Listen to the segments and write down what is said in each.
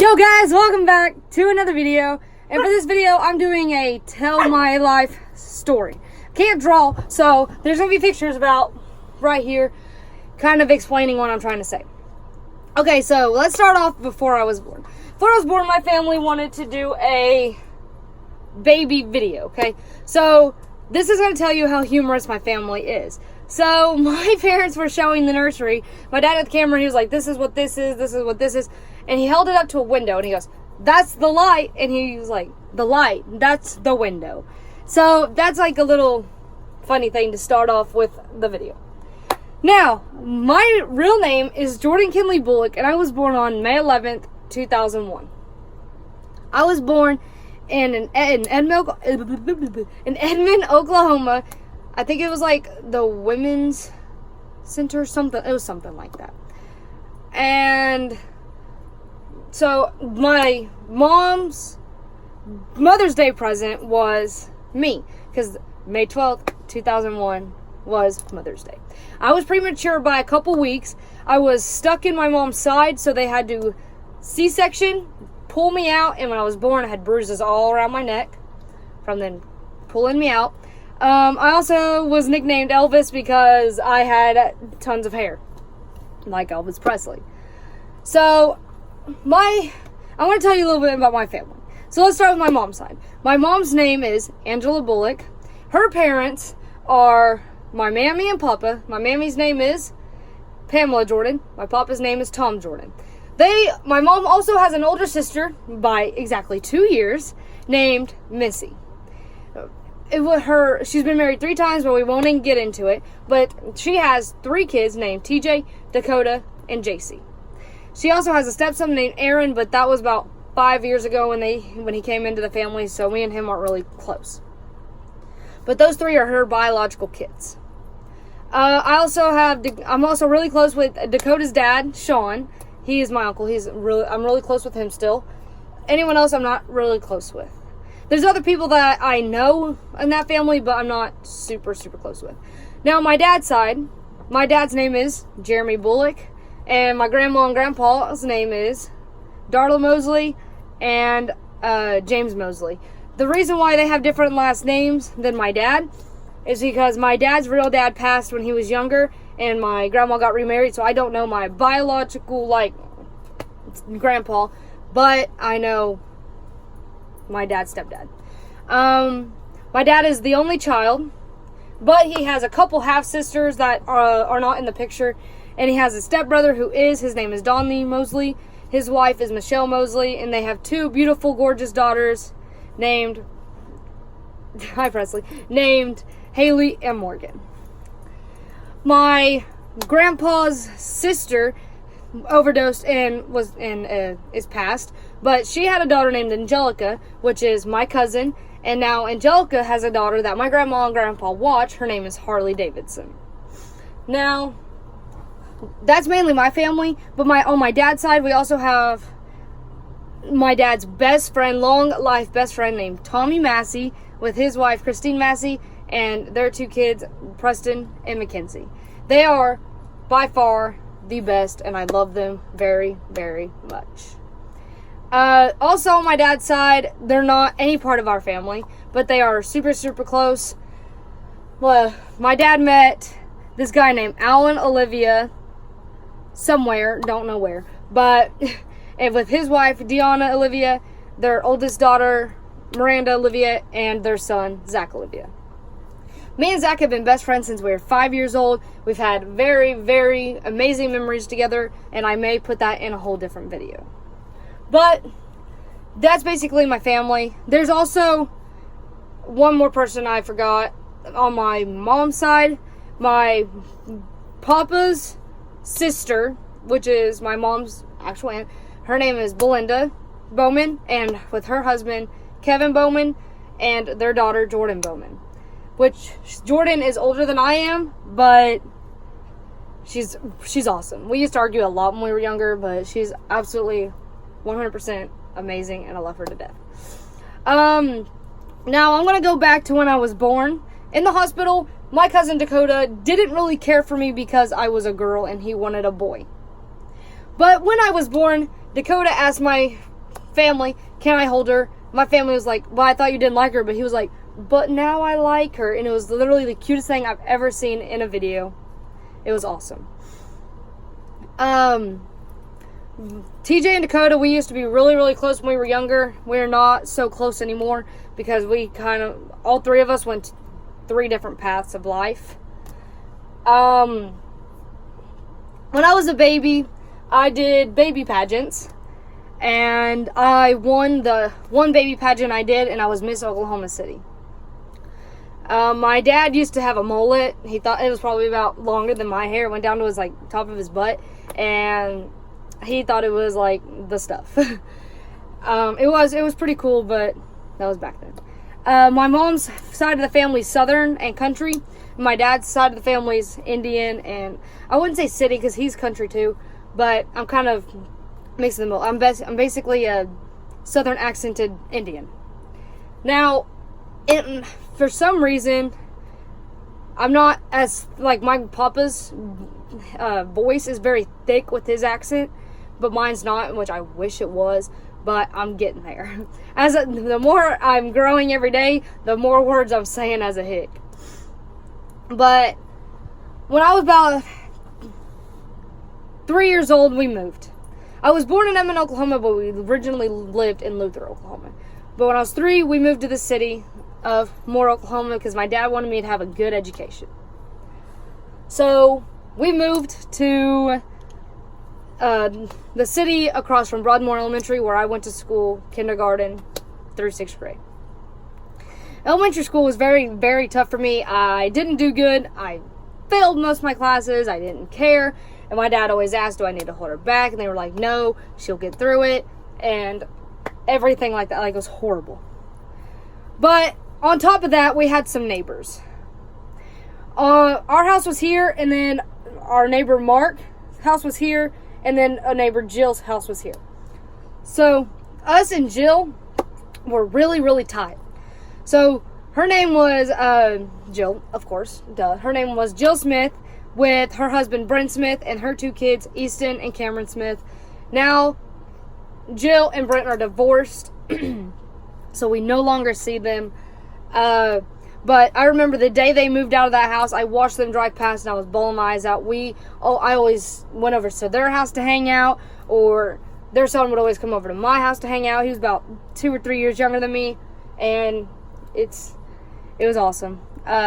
Yo guys, welcome back to another video. And for this video, I'm doing a tell my life story. Can't draw, so there's gonna be pictures about right here, kind of explaining what I'm trying to say. Okay, so let's start off before I was born. Before I was born, my family wanted to do a baby video, okay? So this is gonna tell you how humorous my family is. So my parents were showing the nursery. My dad had the camera, he was like, this is what this is, this is what this is. And he held it up to a window and he goes, that's the light. And he was like, the light, that's the window. So that's like a little funny thing to start off with the video. Now, my real name is Jordan Kinley Bullock, and I was born on May 11th, 2001. I was born in Edmond, Oklahoma. I think it was like the Women's Center or something. It was something like that. And so my mom's Mother's Day present was me, because May 12th, 2001 was Mother's Day. I was premature by a couple weeks. I was stuck in my mom's side, so they had to C-section, pull me out, and when I was born, I had bruises all around my neck from them pulling me out. I also was nicknamed Elvis because I had tons of hair, like Elvis Presley. So, I want to tell you a little bit about my family. So let's start with my mom's side. My mom's name is Angela Bullock. Her parents are my mammy and papa. My mammy's name is Pamela Jordan. My papa's name is Tom Jordan. My mom also has an older sister by exactly 2 years named Missy. She's been married 3 times, but we won't even get into it. But she has 3 kids named TJ, Dakota, and JC. She also has a stepson named Aaron, but that was about 5 years ago when he came into the family, so me and him aren't really close. But those 3 are her biological kids. I'm also really close with Dakota's dad, Sean. He is my uncle. I'm really close with him still. Anyone else I'm not really close with. There's other people that I know in that family, but I'm not super, super close with. Now, my dad's side, my dad's name is Jeremy Bullock, and my grandma and grandpa's name is Darla Mosley and James Mosley. The reason why they have different last names than my dad is because my dad's real dad passed when he was younger, and my grandma got remarried, so I don't know my biological, grandpa, but I know my dad's stepdad. My dad is the only child, but he has a couple half-sisters that are not in the picture, and he has a stepbrother his name is Donnie Mosley. His wife is Michelle Mosley, and they have 2 beautiful, gorgeous daughters named Haley and Morgan. My grandpa's sister overdosed and is passed, but she had a daughter named Angelica, which is my cousin, and now Angelica has a daughter that my grandma and grandpa watch. Her name is Harley Davidson. Now, that's mainly my family, but on my dad's side, we also have my dad's best friend, long life best friend named Tommy Massey, with his wife Christine Massey, and their 2 kids, Preston and Mackenzie. They are by far the best, and I love them very, very much. Also, on my dad's side, they're not any part of our family, but they are super, super close. Well, my dad met this guy named Alan Olivia somewhere, don't know where, but and with his wife, Deanna Olivia, their oldest daughter, Miranda Olivia, and their son, Zach Olivia. Me and Zach have been best friends since we were 5 years old. We've had very, very amazing memories together, and I may put that in a whole different video. But that's basically my family. There's also one more person I forgot. On my mom's side, my papa's sister, which is my mom's actual aunt, her name is Belinda Bowman, and with her husband, Kevin Bowman, and their daughter, Jordan Bowman. Which, Jordan is older than I am, but she's awesome. We used to argue a lot when we were younger, but she's absolutely 100% amazing, and I love her to death. Now, I'm going to go back to when I was born. In the hospital, my cousin Dakota didn't really care for me because I was a girl and he wanted a boy. But when I was born, Dakota asked my family, can I hold her? My family was like, well, I thought you didn't like her, but he was like, but now I like her. And it was literally the cutest thing I've ever seen in a video. It was awesome. TJ and Dakota, we used to be really, really close when we were younger. We're not so close anymore because we all three of us went 3 different paths of life. When I was a baby, I did baby pageants, and I won the one baby pageant I did, and I was Miss Oklahoma City. My dad used to have a mullet. He thought it was probably about longer than my hair. It went down to his top of his butt, and he thought it was like the stuff. It was pretty cool, but that was back then. My mom's side of the family's Southern and country. My dad's side of the family's Indian, and I wouldn't say city because he's country too, but I'm kind of mixing them both. I'm basically a Southern accented Indian. Now, for some reason, I'm not as, my papa's voice is very thick with his accent, but mine's not, which I wish it was, but I'm getting there. The more I'm growing every day, the more words I'm saying as a hick. But when I was about 3 years old, we moved. I was born in Edmond, Oklahoma, but we originally lived in Luther, Oklahoma. But when I was 3, we moved to the city of Moore, Oklahoma, because my dad wanted me to have a good education. So we moved to the city across from Broadmoor Elementary, where I went to school, kindergarten through 6th grade. Elementary school was very, very tough for me. I didn't do good. I failed most of my classes. I didn't care. And my dad always asked, do I need to hold her back? And they were like, no, she'll get through it. And everything like that. It was horrible. But on top of that, we had some neighbors. Our house was here, and then our neighbor Mark's house was here, and then a neighbor Jill's house was here. So us and Jill were really, really tight. So her name was Jill, of course, duh. Her name was Jill Smith, with her husband Brent Smith and her 2 kids, Easton and Cameron Smith. Now, Jill and Brent are divorced, so we no longer see them. But I remember the day they moved out of that house, I watched them drive past and I was bawling my eyes out. I always went over to their house to hang out, or their son would always come over to my house to hang out. He was about 2 or 3 years younger than me, and it was awesome.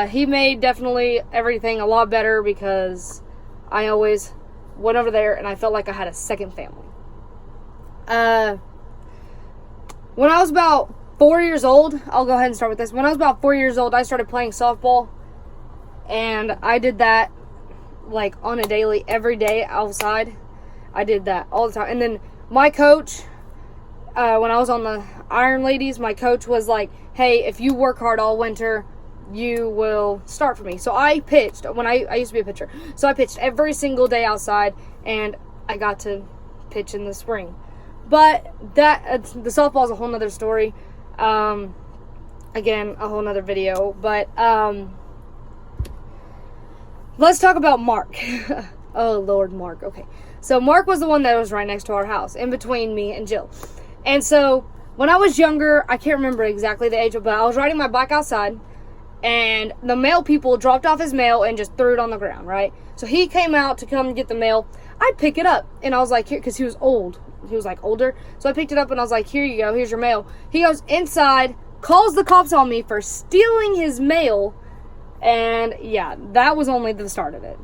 He made definitely everything a lot better because I always went over there and I felt like I had a second family. When I was about 4 years old, I'll go ahead and start with this. When I was about 4 years old, I started playing softball, and I did that on a daily, every day outside. I did that all the time. And then my coach, when I was on the Iron Ladies, my coach was like, hey, if you work hard all winter, you will start for me. So I pitched when I used to be a pitcher. So I pitched every single day outside, and I got to pitch in the spring. But the softball is a whole nother story. Again, a whole nother video. But let's talk about Mark. Oh Lord, Mark. Okay, so Mark was the one that was right next to our house, in between me and Jill. And so when I was younger, I can't remember exactly the age, but I was riding my bike outside, and the mail people dropped off his mail and just threw it on the ground, right? So he came out to come get the mail. I pick it up, and I was like, here, because he was old. He was older. So I picked it up, and I was like, here you go, here's your mail. He goes inside, calls the cops on me for stealing his mail, and yeah, that was only the start of it.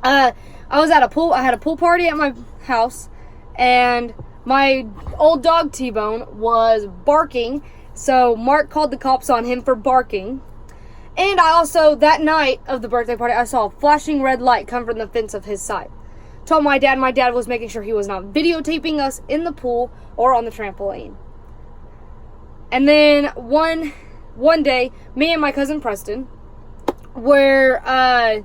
I was at a pool. I had a pool party at my house, and my old dog T-Bone was barking, so Mark called the cops on him for barking. And I also, that night of the birthday party, I saw a flashing red light come from the fence of his side. Told my dad was making sure he was not videotaping us in the pool or on the trampoline. And then one day, me and my cousin Preston were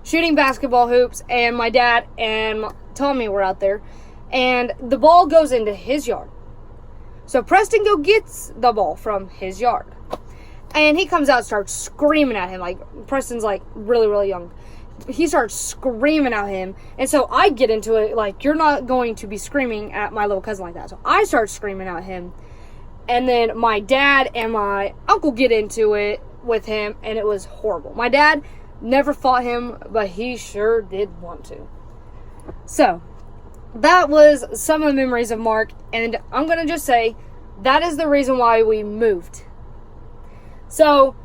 shooting basketball hoops, and my dad and Tommy were out there, and the ball goes into his yard. So Preston gets the ball from his yard, and he comes out and starts screaming at him. Preston's really, really young. he starts screaming at him. And so I get into it, like, you're not going to be screaming at my little cousin like that. So I start screaming at him. And then my dad and my uncle get into it with him, and it was horrible. My dad never fought him, but he sure did want to. So, that was some of the memories of Mark, and I'm going to just say, that is the reason why we moved. So,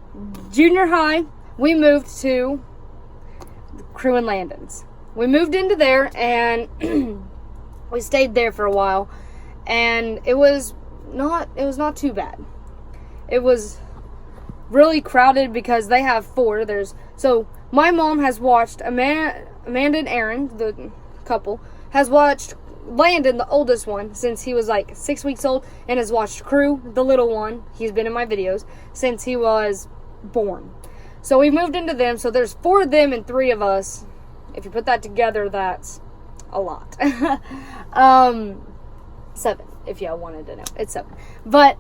junior high, we moved to Crew and Landons. We moved into there, and we stayed there for a while, and it was not too bad. It was really crowded because they have 4. So my mom has watched Amanda and Aaron, the couple, has watched Landon, the oldest one, since he was like 6 weeks old, and has watched Crew, the little one. He's been in my videos since he was born. So we moved into them. So there's 4 of them and 3 of us. If you put that together, that's a lot. 7, if y'all wanted to know. It's 7. But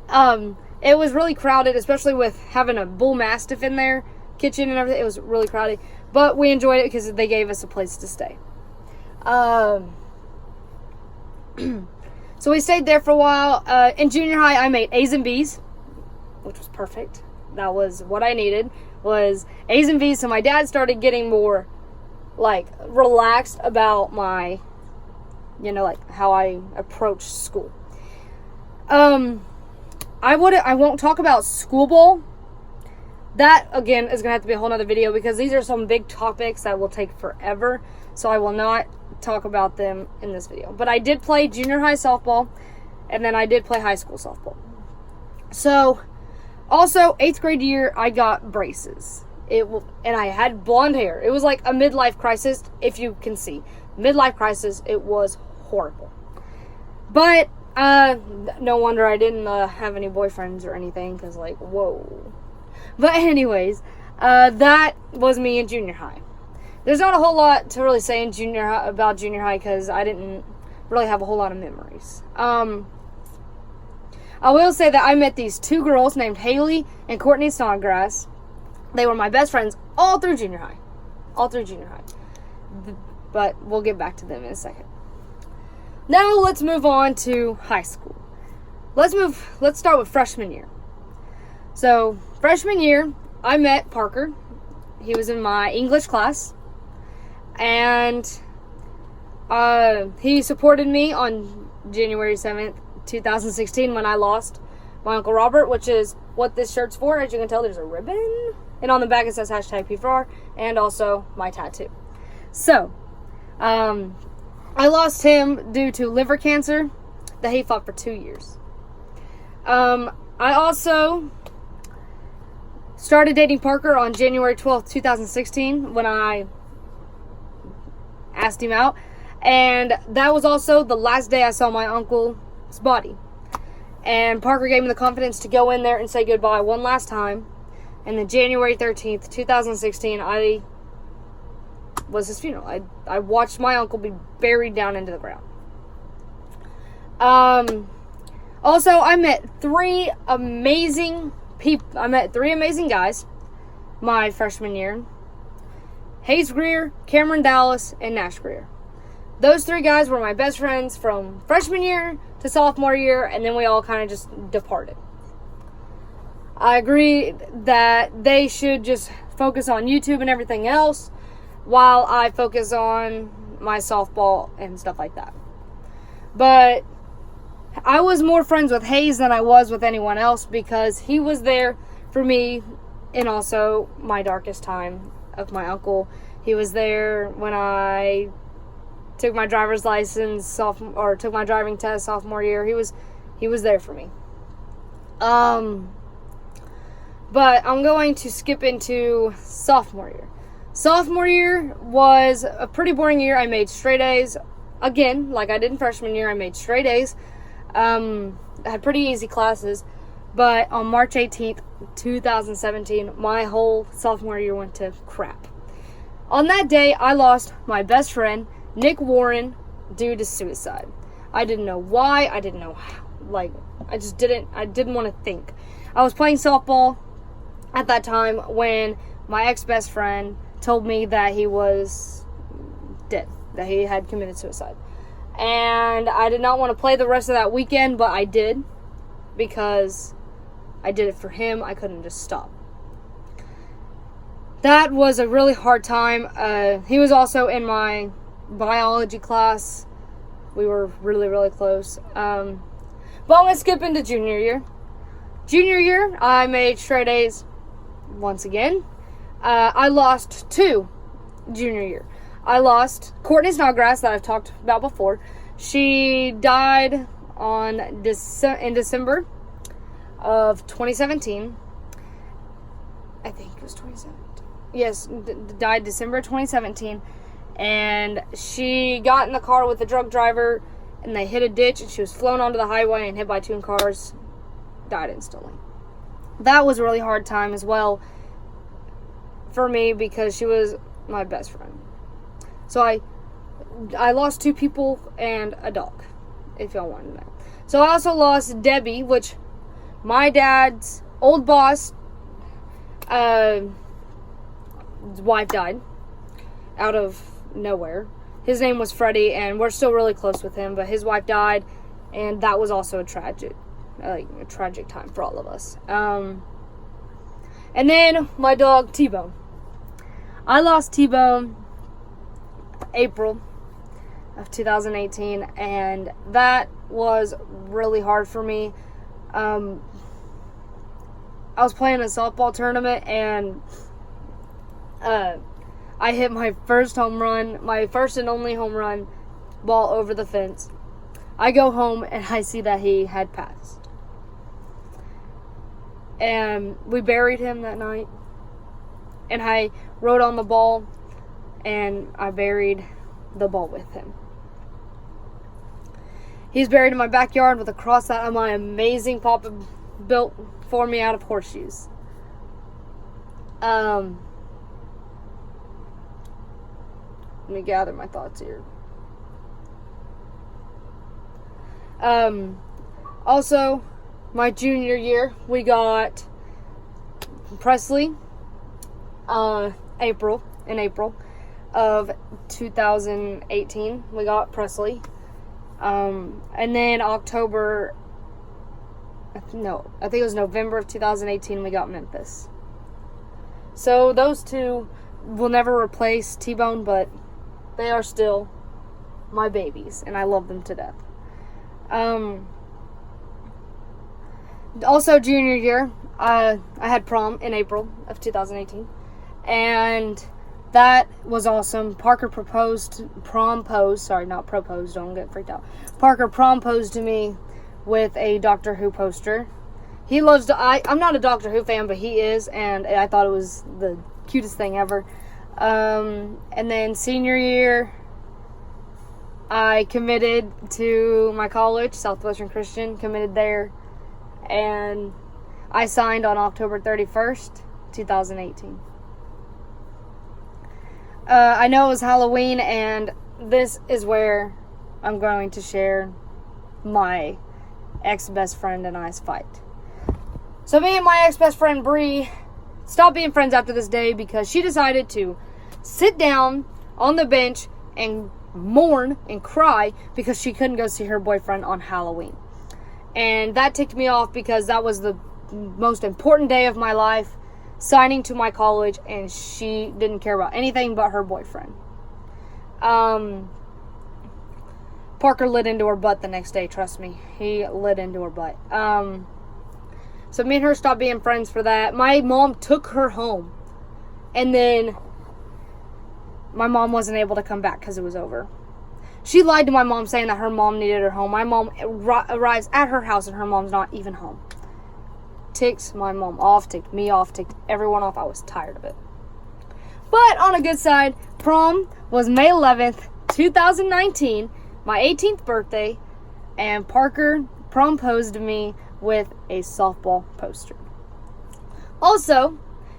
it was really crowded, especially with having a bull mastiff in their kitchen and everything. It was really crowded. But we enjoyed it because they gave us a place to stay. So we stayed there for a while. In junior high, I made A's and B's, which was perfect. That was what I needed, was A's and B's. So my dad started getting more, like, relaxed about my, like, how I approach school. I won't talk about school ball. That, again, is going to have to be a whole nother video because these are some big topics that will take forever. So I will not talk about them in this video. But I did play junior high softball, and then I did play high school softball. So, also, 8th grade year, I got braces. And I had blonde hair. It was like a midlife crisis, if you can see. Midlife crisis, it was horrible. But, no wonder I didn't have any boyfriends or anything, because, like, whoa. But anyways, that was me in junior high. There's not a whole lot to really say in about junior high, because I didn't really have a whole lot of memories. I will say that I met these 2 girls named Haley and Courtney Snodgrass. They were my best friends all through junior high. But we'll get back to them in a second. Now let's move on to high school. Let's start with freshman year. So, freshman year, I met Parker. He was in my English class. And he supported me on January 7th, 2016 when I lost my Uncle Robert, which is what this shirt's for. As you can tell, there's a ribbon. And on the back it says hashtag P4R and also my tattoo. So, I lost him due to liver cancer that he fought for 2 years. I also started dating Parker on January 12th, 2016 when I asked him out. And that was also the last day I saw my uncle's body. And Parker gave me the confidence to go in there and say goodbye one last time. And then January 13th, 2016, I was his funeral. I watched my uncle be buried down into the ground. Also, I met 3 amazing people. I met 3 amazing guys my freshman year. Hayes Greer, Cameron Dallas, and Nash Greer. Those 3 guys were my best friends from freshman year to sophomore year, and then we all kind of just departed. I agree that they should just focus on YouTube and everything else while I focus on my softball and stuff like that. But I was more friends with Hayes than I was with anyone else because he was there for me and also my darkest time of my uncle. He was there when I took my driver's license took my driving test sophomore year. He was there for me. But I'm going to skip into sophomore year. Sophomore year was a pretty boring year. I made straight A's. Again, like I did in freshman year, I made straight A's. I had pretty easy classes. But on March 18th, 2017, my whole sophomore year went to crap. On that day, I lost my best friend, Nick Warren, due to suicide. I didn't know why. I didn't know how. Like, I didn't want to think. I was playing softball at that time when my ex-best friend told me that he was dead, that he had committed suicide. And I did not want to play the rest of that weekend, but I did, because I did it for him. I couldn't just stop. That was a really hard time. He was also in my biology class. We were really, really close. But I'm going to skip into junior year. Junior year, I made straight A's once again. I lost 2 junior year. I lost Courtney Snodgrass, that I've talked about before. She died in December of 2017. I think it was 2017. Yes, died December 2017. And she got in the car with a drunk driver, and they hit a ditch, and she was flown onto the highway and hit by 2 cars. Died instantly. That was a really hard time as well for me, because she was my best friend. So I lost 2 people and a dog, if y'all want to know. So I also lost Debbie, which my dad's old boss, his wife died out of nowhere. His name was Freddie, and we're still really close with him, but his wife died, and that was also a tragic time for all of us. And then my dog T-Bone. I lost T-Bone April of 2018, and that was really hard for me. I was playing a softball tournament, and I hit my first home run, my first and only home run, ball over the fence. I go home, and I see that he had passed. And we buried him that night. And I rode on the ball, and I buried the ball with him. He's buried in my backyard with a cross that my amazing papa built for me out of horseshoes. Let me gather my thoughts here. Also, my junior year, we got Presley, in April of 2018, we got Presley. And then I think it was November of 2018, we got Memphis. So those 2 will never replace T-Bone, but they are still my babies, and I love them to death. Also, junior year, I had prom in April of 2018, and that was awesome. Parker proposed to me with a Doctor Who poster. He loves I'm not a Doctor Who fan, but he is, and I thought it was the cutest thing ever. And then senior year, I committed to my college, Southwestern Christian, committed there, and I signed on October 31st, 2018. I know it was Halloween, and this is where I'm going to share my ex-best friend and I's fight. So me and my ex-best friend Bree stopped being friends after this day because she decided to sit down on the bench and mourn and cry because she couldn't go see her boyfriend on Halloween. And that ticked me off because that was the most important day of my life, signing to my college, and she didn't care about anything but her boyfriend. Parker lit into her butt the next day, trust me. He lit into her butt. So me and her stopped being friends for that. My mom took her home, and then my mom wasn't able to come back because it was over. She lied to my mom saying that her mom needed her home. My mom arrives at her house and her mom's not even home. Ticked my mom off, ticked me off, ticked everyone off. I was tired of it. But on a good side, prom was May 11th, 2019, my 18th birthday, and Parker proposed to me with a softball poster. Also,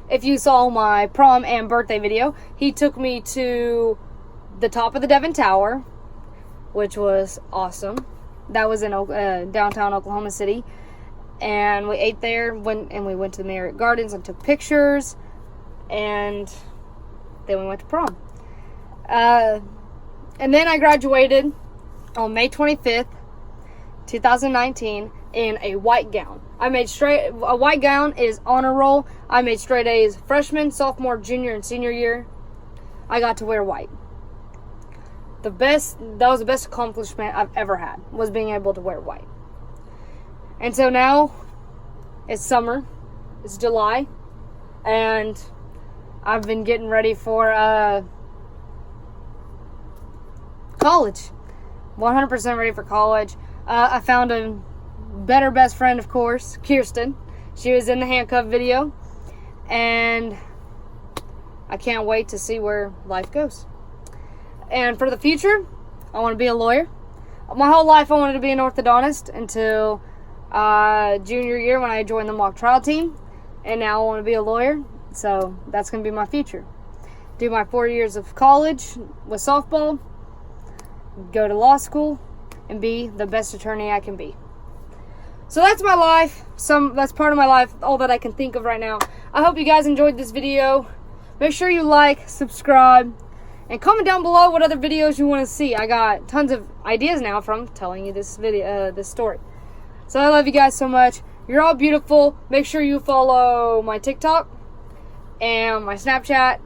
if you saw my prom and birthday video, he took me to the top of the Devon Tower, which was awesome. That was in downtown Oklahoma City. And we ate there, and we went to the Marriott Gardens and took pictures. And Then we went to prom. And then I graduated on May 25th, 2019 in a white gown. A white gown is honor roll. I made straight A's freshman, sophomore, junior, and senior year. I got to wear white. That was the best accomplishment I've ever had, was being able to wear white. And so now it's summer, it's July, and I've been getting ready for college. 100% ready for college. I found a better best friend, of course, Kirsten. She was in the handcuff video, and I can't wait to see where life goes. And for the future, I want to be a lawyer. My whole life I wanted to be an orthodontist until junior year when I joined the mock trial team. And now I want to be a lawyer. So that's going to be my future. Do my 4 years of college with softball, go to law school, and be the best attorney I can be. So that's my life. That's part of my life, all that I can think of right now. I hope you guys enjoyed this video. Make sure you like, subscribe, and comment down below what other videos you want to see. I got tons of ideas now from telling you this story. So I love you guys so much. You're all beautiful. Make sure you follow my TikTok and my Snapchat,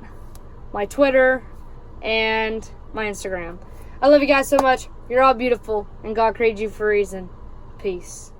my Twitter, and my Instagram. I love you guys so much. You're all beautiful, and God created you for a reason. Peace.